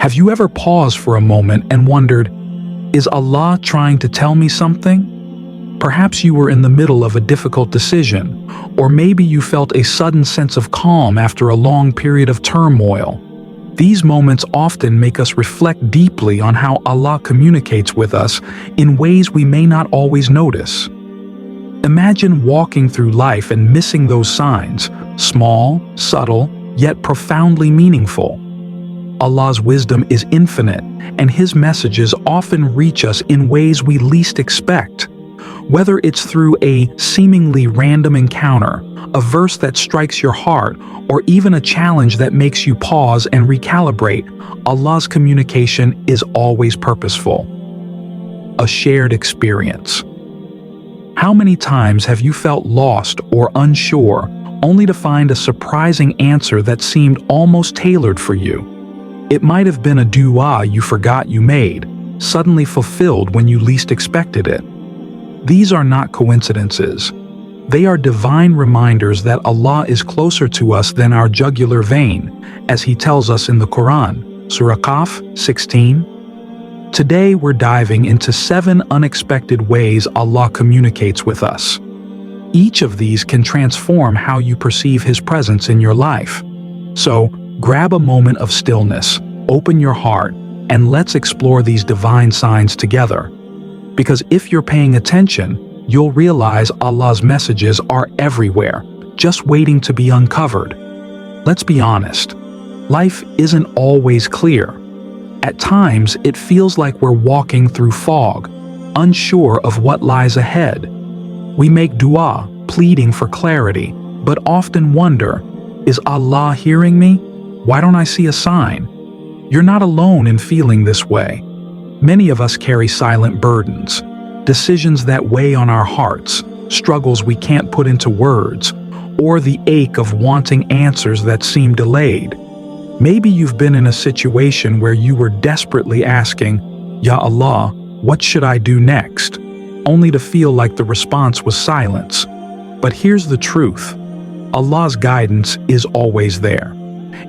Have you ever paused for a moment and wondered, is Allah trying to tell me something? Perhaps you were in the middle of a difficult decision, or maybe you felt a sudden sense of calm after a long period of turmoil. These moments often make us reflect deeply on how Allah communicates with us in ways we may not always notice. Imagine walking through life and missing those signs, small, subtle, yet profoundly meaningful. Allah's wisdom is infinite, and His messages often reach us in ways we least expect. Whether it's through a seemingly random encounter, a verse that strikes your heart, or even a challenge that makes you pause and recalibrate, Allah's communication is always purposeful. A shared experience. How many times have you felt lost or unsure, only to find a surprising answer that seemed almost tailored for you? It might have been a dua you forgot you made, suddenly fulfilled when you least expected it. These are not coincidences. They are divine reminders that Allah is closer to us than our jugular vein, as He tells us in the Quran, Surah Qaf 16. Today we're diving into 7 unexpected ways Allah communicates with us. Each of these can transform how you perceive His presence in your life. So, grab a moment of stillness, open your heart, and let's explore these divine signs together. Because if you're paying attention, you'll realize Allah's messages are everywhere, just waiting to be uncovered. Let's be honest, life isn't always clear. At times, it feels like we're walking through fog, unsure of what lies ahead. We make dua, pleading for clarity, but often wonder, is Allah hearing me? Why don't I see a sign? You're not alone in feeling this way. Many of us carry silent burdens, decisions that weigh on our hearts, struggles we can't put into words, or the ache of wanting answers that seem delayed. Maybe you've been in a situation where you were desperately asking, Ya Allah, what should I do next? Only to feel like the response was silence. But here's the truth. Allah's guidance is always there.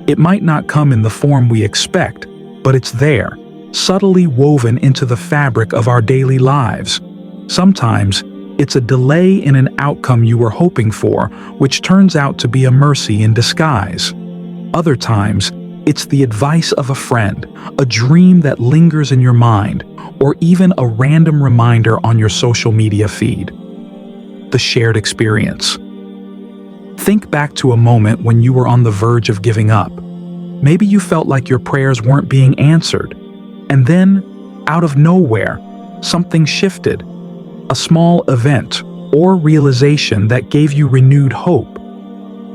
It might not come in the form we expect, but it's there, subtly woven into the fabric of our daily lives. Sometimes, it's a delay in an outcome you were hoping for, which turns out to be a mercy in disguise. Other times, it's the advice of a friend, a dream that lingers in your mind, or even a random reminder on your social media feed. The shared experience. Think back to a moment when you were on the verge of giving up. Maybe you felt like your prayers weren't being answered. And then, out of nowhere, something shifted. A small event or realization that gave you renewed hope.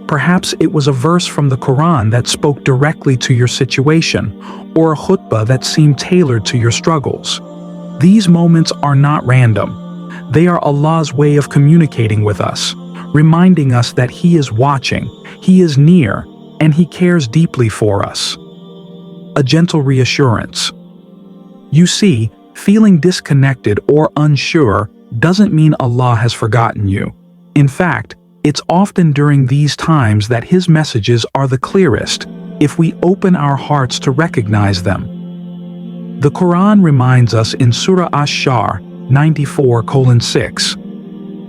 Perhaps it was a verse from the Quran that spoke directly to your situation, or a khutbah that seemed tailored to your struggles. These moments are not random. They are Allah's way of communicating with us, reminding us that He is watching, He is near, and He cares deeply for us. A gentle reassurance. You see, feeling disconnected or unsure doesn't mean Allah has forgotten you. In fact, it's often during these times that His messages are the clearest, if we open our hearts to recognize them. The Quran reminds us in Surah Ash-Shar 94:6,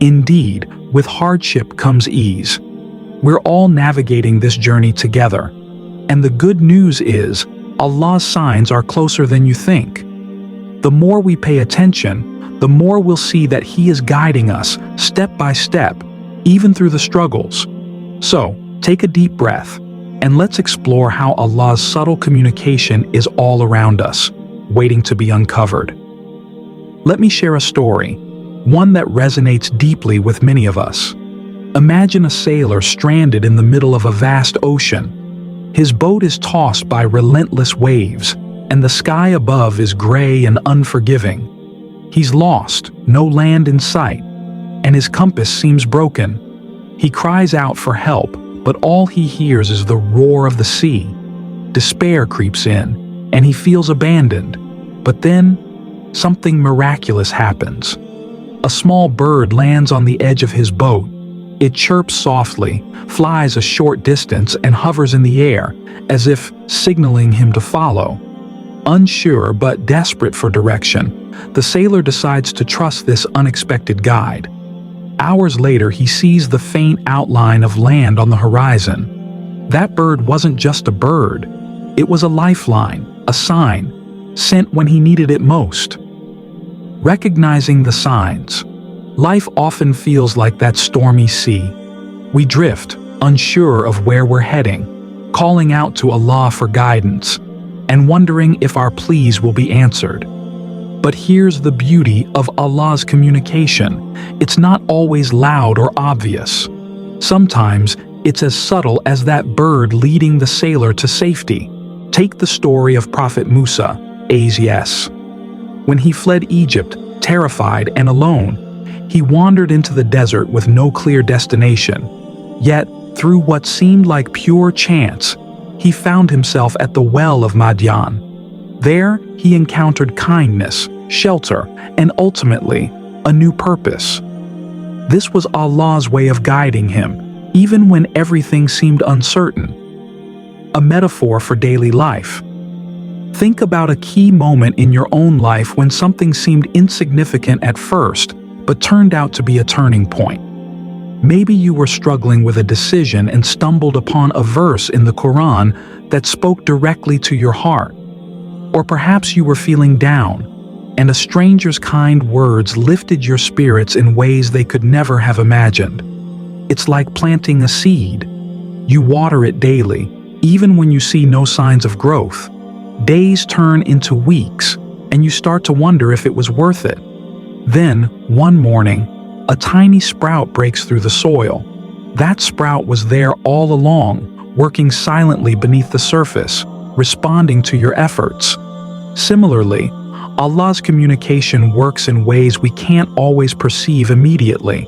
Indeed, with hardship comes ease. We're all navigating this journey together. And the good news is, Allah's signs are closer than you think. The more we pay attention, the more we'll see that He is guiding us step by step, even through the struggles. So, take a deep breath, and let's explore how Allah's subtle communication is all around us, waiting to be uncovered. Let me share a story, one that resonates deeply with many of us. Imagine a sailor stranded in the middle of a vast ocean. His boat is tossed by relentless waves, and the sky above is gray and unforgiving. He's lost, no land in sight, and his compass seems broken. He cries out for help, but all he hears is the roar of the sea. Despair creeps in, and he feels abandoned. But then, something miraculous happens. A small bird lands on the edge of his boat. It chirps softly, flies a short distance, and hovers in the air, as if signaling him to follow. Unsure but desperate for direction, the sailor decides to trust this unexpected guide. Hours later, he sees the faint outline of land on the horizon. That bird wasn't just a bird. It was a lifeline, a sign, sent when he needed it most. Recognizing the signs. Life often feels like that stormy sea. We drift, unsure of where we're heading, calling out to Allah for guidance, and wondering if our pleas will be answered. But here's the beauty of Allah's communication. It's not always loud or obvious. Sometimes it's as subtle as that bird leading the sailor to safety. Take the story of Prophet Musa, AS. When he fled Egypt, terrified and alone, he wandered into the desert with no clear destination. Yet, through what seemed like pure chance, he found himself at the well of Madian. There, he encountered kindness, shelter, and ultimately, a new purpose. This was Allah's way of guiding him, even when everything seemed uncertain. A metaphor for daily life. Think about a key moment in your own life when something seemed insignificant at first, but turned out to be a turning point. Maybe you were struggling with a decision and stumbled upon a verse in the Quran that spoke directly to your heart. Or perhaps you were feeling down, and a stranger's kind words lifted your spirits in ways they could never have imagined. It's like planting a seed. You water it daily, even when you see no signs of growth. Days turn into weeks, and you start to wonder if it was worth it. Then, one morning, a tiny sprout breaks through the soil. That sprout was there all along, working silently beneath the surface, responding to your efforts. Similarly, Allah's communication works in ways we can't always perceive immediately.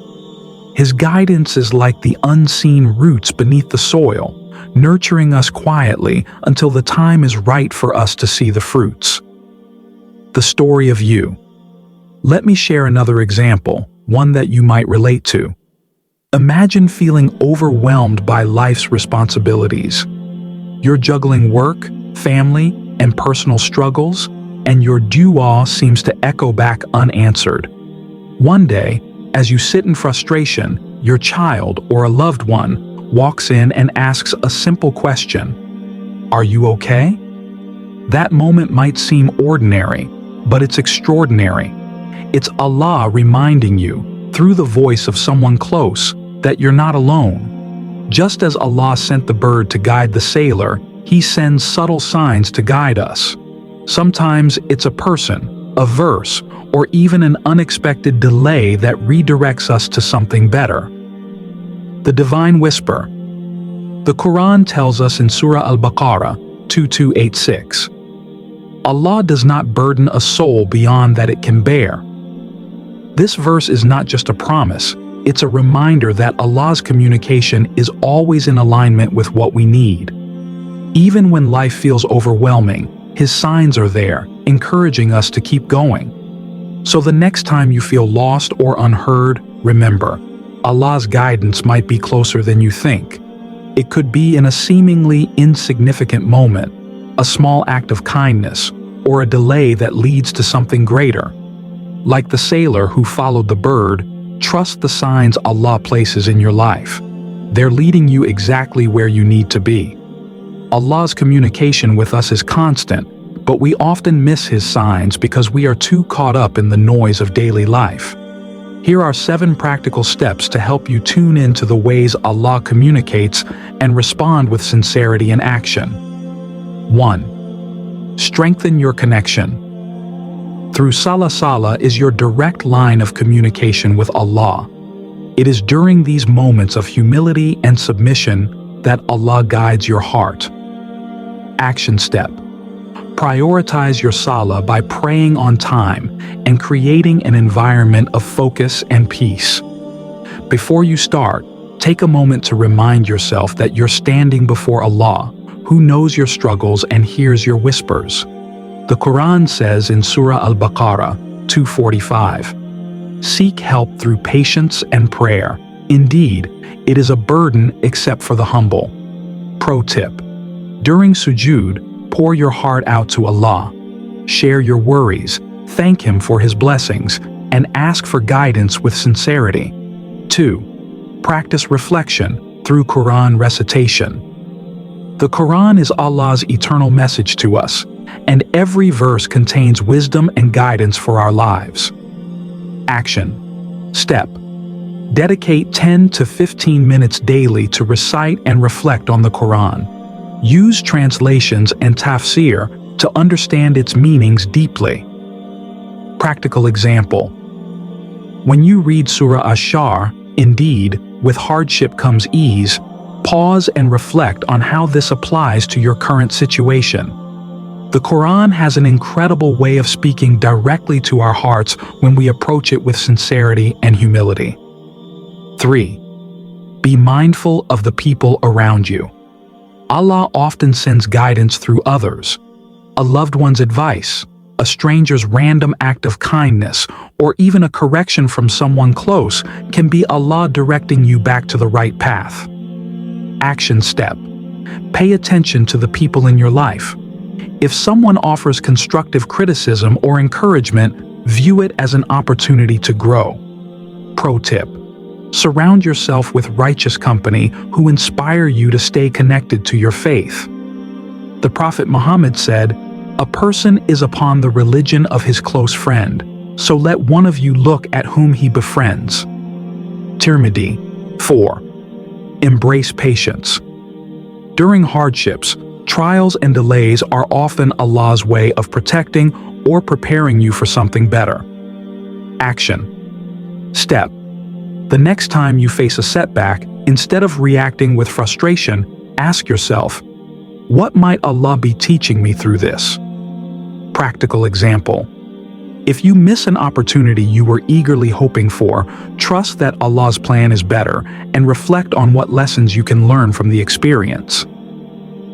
His guidance is like the unseen roots beneath the soil, nurturing us quietly until the time is right for us to see the fruits. The story of you. Let me share another example, one that you might relate to. Imagine feeling overwhelmed by life's responsibilities. You're juggling work, family, and personal struggles, and your dua seems to echo back unanswered. One day, as you sit in frustration, your child or a loved one walks in and asks a simple question. Are you okay? That moment might seem ordinary, but it's extraordinary. It's Allah reminding you, through the voice of someone close, that you're not alone. Just as Allah sent the bird to guide the sailor, He sends subtle signs to guide us. Sometimes it's a person, a verse, or even an unexpected delay that redirects us to something better. The Divine Whisper. The Quran tells us in Surah Al-Baqarah 2286, Allah does not burden a soul beyond that it can bear. This verse is not just a promise, it's a reminder that Allah's communication is always in alignment with what we need. Even when life feels overwhelming, His signs are there, encouraging us to keep going. So the next time you feel lost or unheard, remember, Allah's guidance might be closer than you think. It could be in a seemingly insignificant moment, a small act of kindness, or a delay that leads to something greater. Like the sailor who followed the bird, trust the signs Allah places in your life. They're leading you exactly where you need to be. Allah's communication with us is constant, but we often miss His signs because we are too caught up in the noise of daily life. Here are 7 practical steps to help you tune into the ways Allah communicates and respond with sincerity and action. 1. Strengthen your connection. Through Salah is your direct line of communication with Allah. It is during these moments of humility and submission that Allah guides your heart. Action step. Prioritize your Salah by praying on time and creating an environment of focus and peace. Before you start, take a moment to remind yourself that you're standing before Allah, who knows your struggles and hears your whispers. The Quran says in Surah Al-Baqarah 245, "Seek help through patience and prayer. Indeed, it is a burden except for the humble." Pro tip: during sujood, pour your heart out to Allah. Share your worries, thank Him for His blessings, and ask for guidance with sincerity. 2. Practice reflection through Quran recitation. The Quran is Allah's eternal message to us, and every verse contains wisdom and guidance for our lives. Action. Step. Dedicate 10 to 15 minutes daily to recite and reflect on the Quran. Use translations and tafsir to understand its meanings deeply. Practical example. When you read Surah Ash-Shar, indeed, with hardship comes ease, pause and reflect on how this applies to your current situation. The Quran has an incredible way of speaking directly to our hearts when we approach it with sincerity and humility. 3. Be mindful of the people around you. Allah often sends guidance through others. A loved one's advice, a stranger's random act of kindness, or even a correction from someone close can be Allah directing you back to the right path. Action step. Pay attention to the people in your life. If someone offers constructive criticism or encouragement, view it as an opportunity to grow. Pro tip. Surround yourself with righteous company who inspire you to stay connected to your faith. The Prophet Muhammad said, "A person is upon the religion of his close friend, so let one of you look at whom he befriends." Tirmidhi. 4. Embrace patience. During hardships, trials and delays are often Allah's way of protecting or preparing you for something better. Action. Step. The next time you face a setback, instead of reacting with frustration, ask yourself, what might Allah be teaching me through this? Practical example. If you miss an opportunity you were eagerly hoping for, trust that Allah's plan is better and reflect on what lessons you can learn from the experience.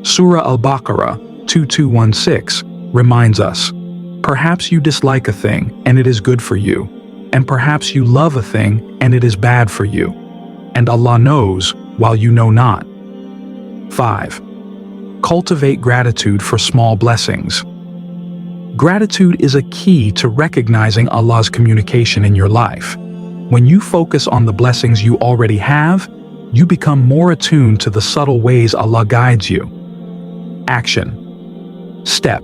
Surah Al-Baqarah 2216 reminds us, perhaps you dislike a thing and it is good for you, and perhaps you love a thing and it is bad for you, and Allah knows while you know not. 5. Cultivate gratitude for small blessings. Gratitude is a key to recognizing Allah's communication in your life. When you focus on the blessings you already have, you become more attuned to the subtle ways Allah guides you. Action. Step.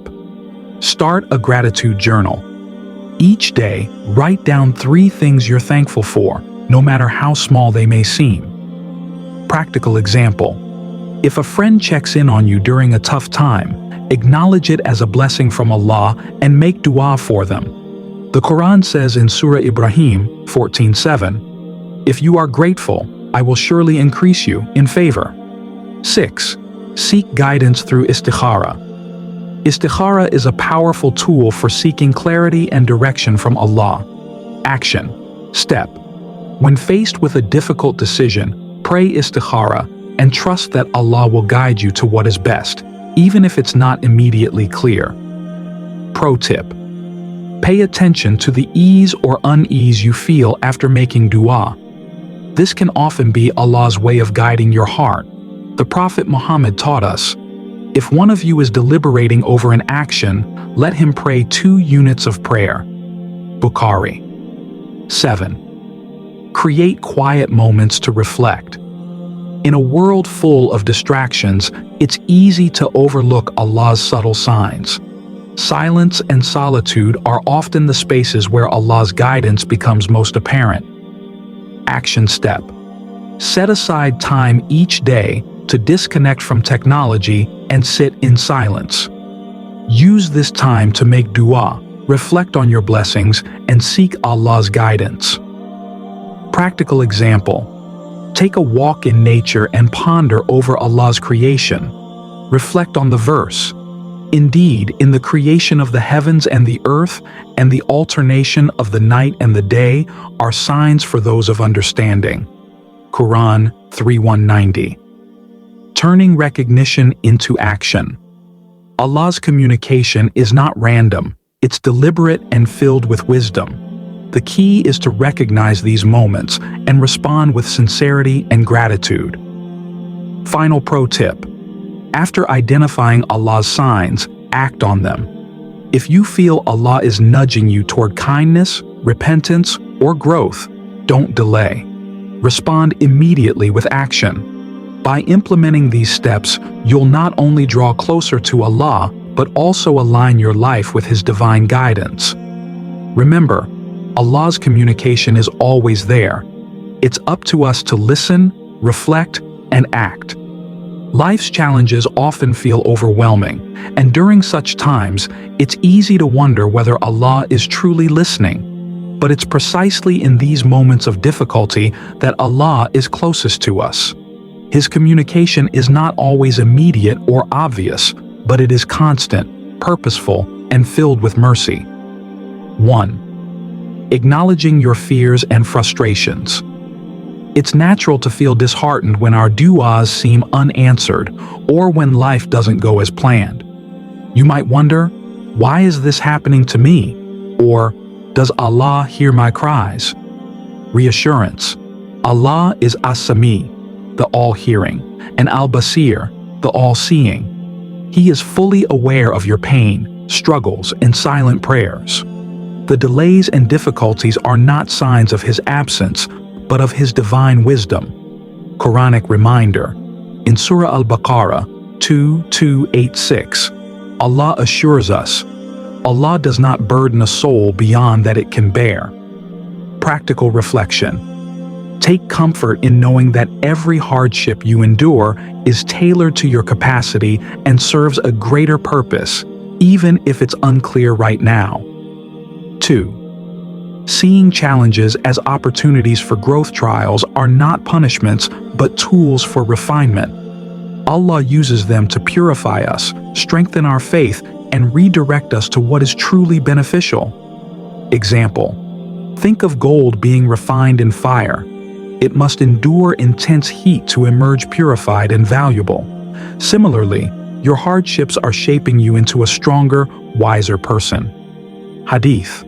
Start a gratitude journal. Each day, write down 3 things you're thankful for, no matter how small they may seem. Practical example. If a friend checks in on you during a tough time, acknowledge it as a blessing from Allah and make dua for them. The Quran says in Surah Ibrahim 14:7, "If you are grateful, I will surely increase you in favor." 6. Seek guidance through istikhara. Istikhara is a powerful tool for seeking clarity and direction from Allah. Action. Step. When faced with a difficult decision, pray istikhara and trust that Allah will guide you to what is best, even if it's not immediately clear. Pro tip. Pay attention to the ease or unease you feel after making dua. This can often be Allah's way of guiding your heart. The Prophet Muhammad taught us, if one of you is deliberating over an action, let him pray 2 units of prayer. Bukhari. 7. Create quiet moments to reflect. In a world full of distractions, it's easy to overlook Allah's subtle signs. Silence and solitude are often the spaces where Allah's guidance becomes most apparent. Action step. Set aside time each day to disconnect from technology and sit in silence. Use this time to make dua, reflect on your blessings, and seek Allah's guidance. Practical example. Take a walk in nature and ponder over Allah's creation. Reflect on the verse. Indeed, in the creation of the heavens and the earth, and the alternation of the night and the day, are signs for those of understanding. Quran 3:190. Turning recognition into action. Allah's communication is not random, it's deliberate and filled with wisdom. The key is to recognize these moments and respond with sincerity and gratitude. Final pro tip. After identifying Allah's signs, act on them. If you feel Allah is nudging you toward kindness, repentance, or growth, don't delay. Respond immediately with action. By implementing these steps, you'll not only draw closer to Allah, but also align your life with His divine guidance. Remember, Allah's communication is always there. It's up to us to listen, reflect, and act. Life's challenges often feel overwhelming, and during such times, it's easy to wonder whether Allah is truly listening. But it's precisely in these moments of difficulty that Allah is closest to us. His communication is not always immediate or obvious, but it is constant, purposeful, and filled with mercy. 1. Acknowledging your fears and frustrations. It's natural to feel disheartened when our du'as seem unanswered or when life doesn't go as planned. You might wonder, why is this happening to me? Or, does Allah hear my cries? Reassurance. Allah is As-Sami, the all-hearing, and Al-Basir, the all-seeing. He is fully aware of your pain, struggles, and silent prayers. The delays and difficulties are not signs of His absence, but of His divine wisdom. Quranic reminder. In Surah Al-Baqarah 2:286, Allah assures us, Allah does not burden a soul beyond that it can bear. Practical reflection. Take comfort in knowing that every hardship you endure is tailored to your capacity and serves a greater purpose, even if it's unclear right now. 2. Seeing challenges as opportunities for growth. Trials are not punishments, but tools for refinement. Allah uses them to purify us, strengthen our faith, and redirect us to what is truly beneficial. Example. Think of gold being refined in fire. It must endure intense heat to emerge purified and valuable. Similarly, your hardships are shaping you into a stronger, wiser person. Hadith.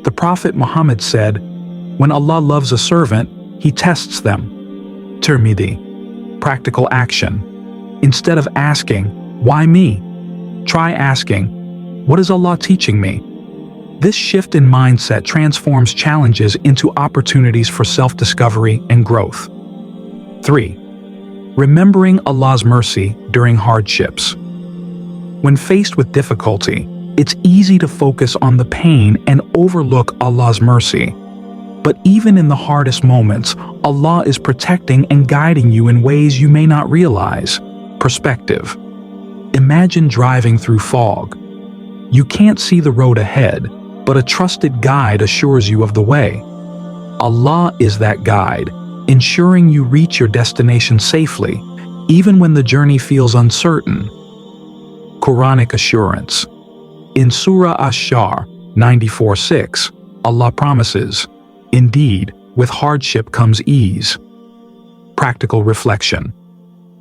The Prophet Muhammad said, "When Allah loves a servant, He tests them." Tirmidhi. Practical action. Instead of asking, "Why me?" try asking, "What is Allah teaching me?" This shift in mindset transforms challenges into opportunities for self-discovery and growth. 3. Remembering Allah's mercy during hardships. When faced with difficulty, it's easy to focus on the pain and overlook Allah's mercy. But even in the hardest moments, Allah is protecting and guiding you in ways you may not realize. Perspective. Imagine driving through fog. You can't see the road ahead, but a trusted guide assures you of the way. Allah is that guide, ensuring you reach your destination safely, even when the journey feels uncertain. Quranic assurance. In Surah Ash-Shar 94:6, Allah promises, "Indeed, with hardship comes ease." Practical reflection.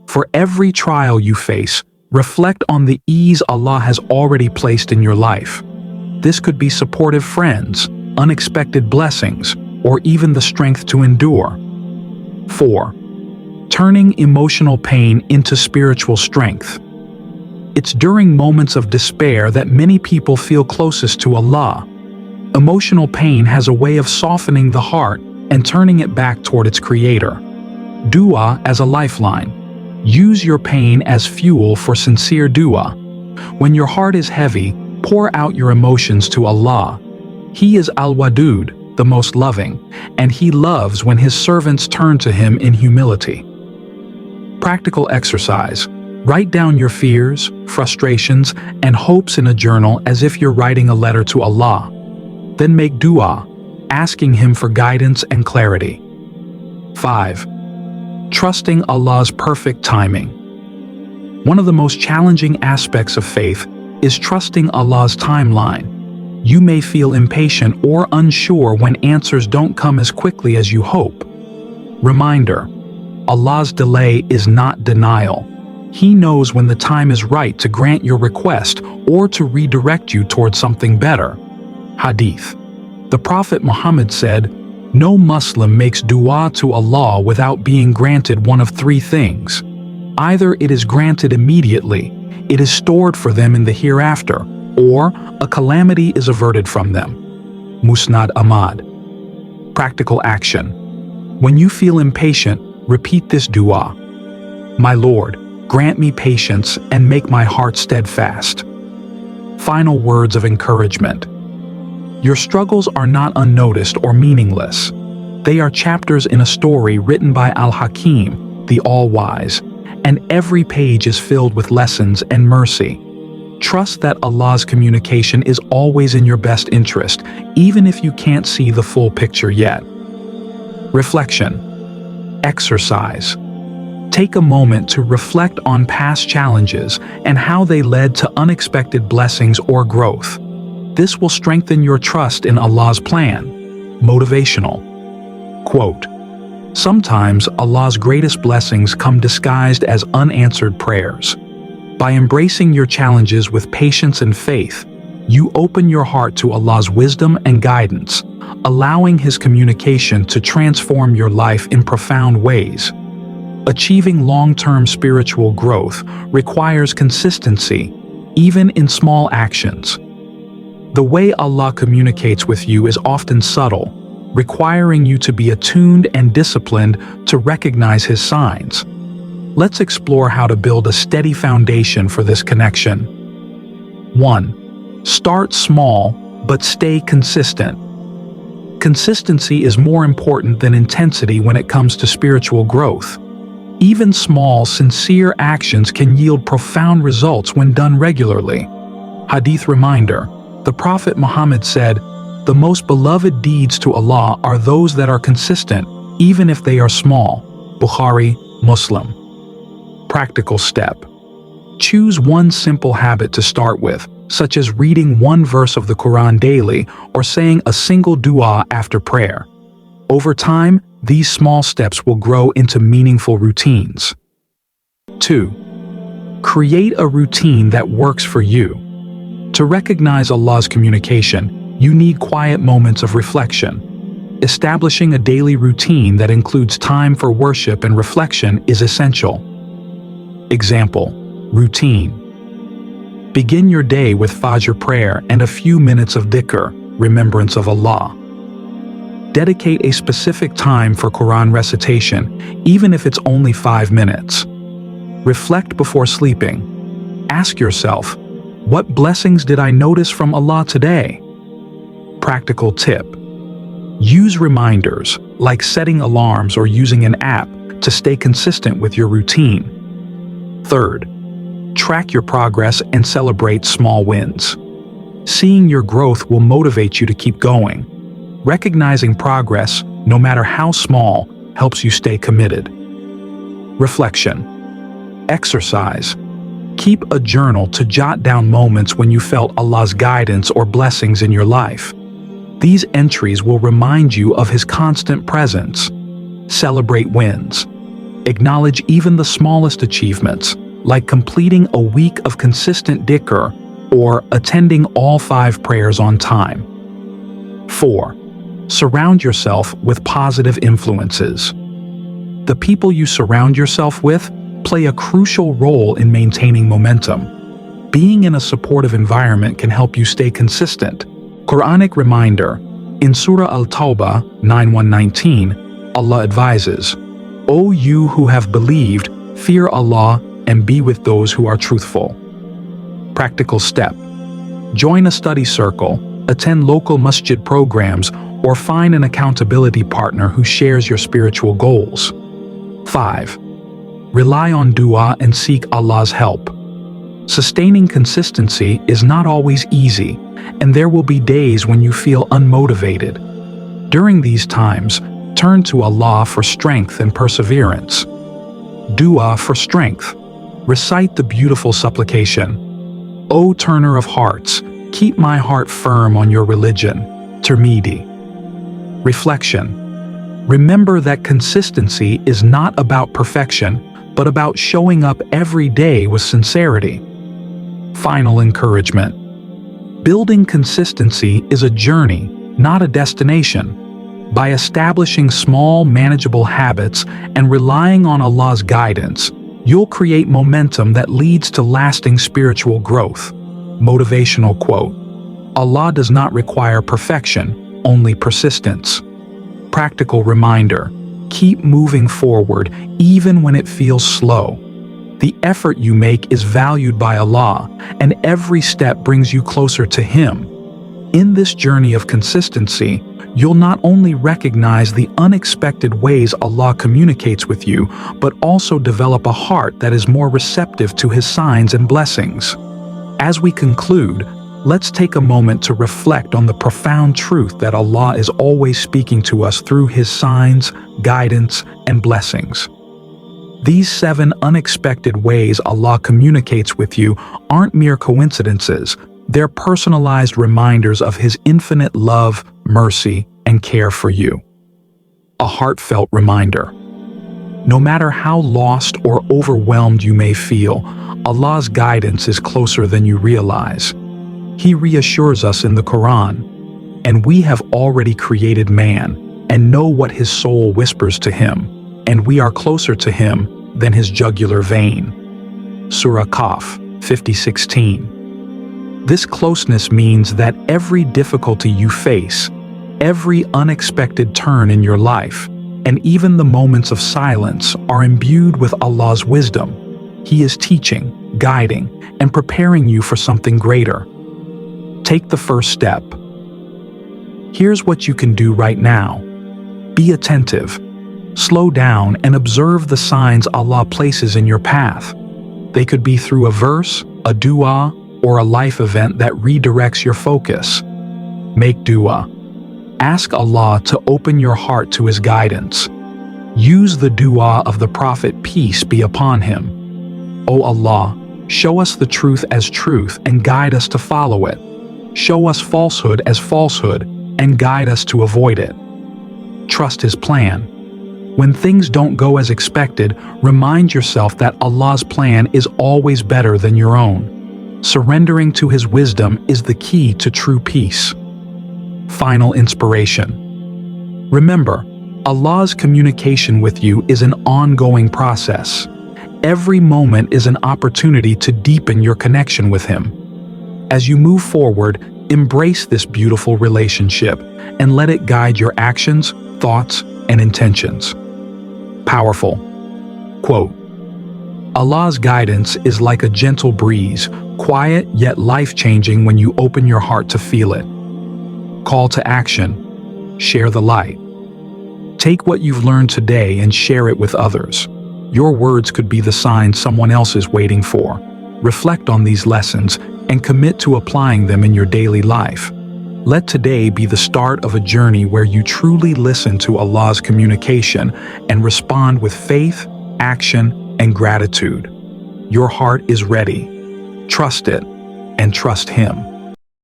For every trial you face, reflect on the ease Allah has already placed in your life. This could be supportive friends, unexpected blessings, or even the strength to endure. 4. Turning emotional pain into spiritual strength. It's during moments of despair that many people feel closest to Allah. Emotional pain has a way of softening the heart and turning it back toward its Creator. Dua as a lifeline. Use your pain as fuel for sincere dua. When your heart is heavy, pour out your emotions to Allah. He is Al-Wadud, the most loving, and He loves when His servants turn to Him in humility. Practical exercise. Write down your fears, frustrations, and hopes in a journal as if you're writing a letter to Allah. Then make dua, asking Him for guidance and clarity. 5. Trusting Allah's perfect timing. One of the most challenging aspects of faith is trusting Allah's timeline. You may feel impatient or unsure when answers don't come as quickly as you hope. Reminder: Allah's delay is not denial. He knows when the time is right to grant your request or to redirect you towards something better. Hadith. The Prophet Muhammad said, "No Muslim makes dua to Allah without being granted one of three things. Either it is granted immediately, it is stored for them in the hereafter, or a calamity is averted from them. Musnad Ahmad. Practical action. When you feel impatient, repeat this dua. My Lord, grant me patience and make my heart steadfast. Final words of encouragement. Your struggles are not unnoticed or meaningless. They are chapters in a story written by Al-Hakim, the All-Wise, and every page is filled with lessons and mercy. Trust that Allah's communication is always in your best interest, even if you can't see the full picture yet. Reflection. Exercise. Take a moment to reflect on past challenges and how they led to unexpected blessings or growth. This will strengthen your trust in Allah's plan. Motivational. Quote, sometimes Allah's greatest blessings come disguised as unanswered prayers. By embracing your challenges with patience and faith, you open your heart to Allah's wisdom and guidance, allowing His communication to transform your life in profound ways. Achieving long-term spiritual growth requires consistency, even in small actions. The way Allah communicates with you is often subtle, requiring you to be attuned and disciplined to recognize His signs. Let's explore how to build a steady foundation for this connection. 1. Start small, but stay consistent. Consistency is more important than intensity when it comes to spiritual growth. Even small, sincere actions can yield profound results when done regularly. Hadith reminder: the Prophet Muhammad said, "The most beloved deeds to Allah are those that are consistent, even if they are small." Bukhari, Muslim. Practical step. Choose one simple habit to start with, such as reading one verse of the Quran daily or saying a single dua after prayer. Over time, these small steps will grow into meaningful routines. 2. Create a routine that works for you. To recognize Allah's communication, you need quiet moments of reflection. Establishing a daily routine that includes time for worship and reflection is essential. Example: routine. Begin your day with Fajr prayer and a few minutes of dhikr, remembrance of Allah. Dedicate a specific time for Quran recitation, even if it's only 5 minutes. Reflect before sleeping. Ask yourself, what blessings did I notice from Allah today? Practical tip. Use reminders, like setting alarms or using an app, to stay consistent with your routine. 3rd, track your progress and celebrate small wins. Seeing your growth will motivate you to keep going. Recognizing progress, no matter how small, helps you stay committed. Reflection. Exercise. Keep a journal to jot down moments when you felt Allah's guidance or blessings in your life. These entries will remind you of His constant presence. Celebrate wins. Acknowledge even the smallest achievements, like completing a week of consistent dhikr or attending all 5 prayers on time. 4. Surround yourself with positive influences. The people you surround yourself with play a crucial role in maintaining momentum. Being in a supportive environment can help you stay consistent. Quranic reminder: in Surah Al-Tawbah 9:1-19, Allah advises, "O you who have believed, fear Allah and be with those who are truthful." Practical step. Join a study circle, attend local masjid programs, or find an accountability partner who shares your spiritual goals. 5. Rely on dua and seek Allah's help. Sustaining consistency is not always easy, and there will be days when you feel unmotivated. During these times, turn to Allah for strength and perseverance. Dua for strength. Recite the beautiful supplication, "O turner of hearts, keep my heart firm on your religion." Tirmidhi. Reflection. Remember that consistency is not about perfection, but about showing up every day with sincerity. Final encouragement. Building consistency is a journey, not a destination. By establishing small, manageable habits and relying on Allah's guidance, you'll create momentum that leads to lasting spiritual growth. Motivational quote: Allah does not require perfection, only persistence. Practical reminder: keep moving forward even when it feels slow. The effort you make is valued by Allah, and every step brings you closer to Him. In this journey of consistency, you'll not only recognize the unexpected ways Allah communicates with you, but also develop a heart that is more receptive to His signs and blessings. As we conclude, let's take a moment to reflect on the profound truth that Allah is always speaking to us through His signs, guidance, and blessings. These 7 unexpected ways Allah communicates with you aren't mere coincidences. They're personalized reminders of His infinite love, mercy, and care for you. A heartfelt reminder: no matter how lost or overwhelmed you may feel, Allah's guidance is closer than you realize. He reassures us in the Quran, "And we have already created man, and know what his soul whispers to him, and we are closer to him than his jugular vein." Surah Qaf 50:16. This closeness means that every difficulty you face, every unexpected turn in your life, and even the moments of silence are imbued with Allah's wisdom. He is teaching, guiding, and preparing you for something greater. Take the first step. Here's what you can do right now. Be attentive. Slow down and observe the signs Allah places in your path. They could be through a verse, a dua, or a life event that redirects your focus. Make dua. Ask Allah to open your heart to His guidance. Use the dua of the Prophet, peace be upon him. O Allah, show us the truth as truth and guide us to follow it. Show us falsehood as falsehood and guide us to avoid it. Trust His plan. When things don't go as expected, remind yourself that Allah's plan is always better than your own. Surrendering to His wisdom is the key to true peace. Final inspiration. Remember, Allah's communication with you is an ongoing process. Every moment is an opportunity to deepen your connection with Him. As you move forward, embrace this beautiful relationship and let it guide your actions, thoughts, and intentions. Powerful. Quote: Allah's guidance is like a gentle breeze, quiet yet life-changing when you open your heart to feel it. Call to action. Share the light. Take what you've learned today and share it with others. Your words could be the sign someone else is waiting for. Reflect on these lessons and commit to applying them in your daily life. Let today be the start of a journey where you truly listen to Allah's communication and respond with faith, action, and gratitude. Your heart is ready. Trust it and trust Him.